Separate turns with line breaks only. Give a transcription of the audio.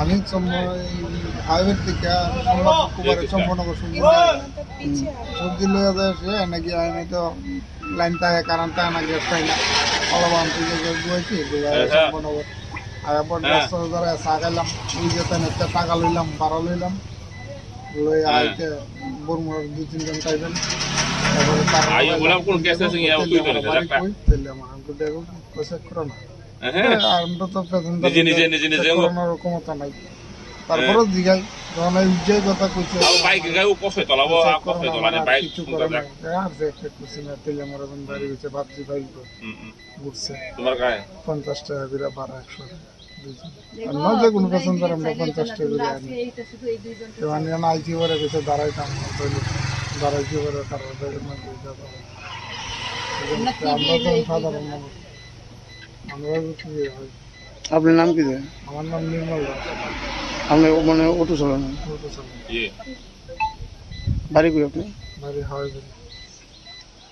আমি হাইওয়ে থেকে চম্পনগর সবজি লইয়া যায় সে নাকি আমি তো লাইন থাকে কারণ তা না গ্যাস পাই না অলবান থেকে গ্যাস বইছি চম্পনগর আয়ারপর রাস্তা ধরে চা খাইলাম ওই যেতেন একটা টাকা লইলাম ভাড়া লইলাম লই আইতে বরমুড়ার 2-3 জন খাইবেন ক্ষমতা নাই তারপরে জিগাই যখন উজ্জয় কথা কইছে ভাবছি ভাই ঘুরছে 50 টাকা করে ভাড়া 100 টাকা যে কোনো প্যাসেঞ্জার আমরা 50 টাকা করে আনি মানে আইসি করে গেছে দাঁড়াইতাম দাঁড়াইছি করে তারপরে সাধারণ
আপনার নাম কি?
আমার নাম নির্মল দাস।
আপনি মানে অটো চালান?
অটো চালান।
বাড়ি কই আপনি?
বাড়ি হাওড়া।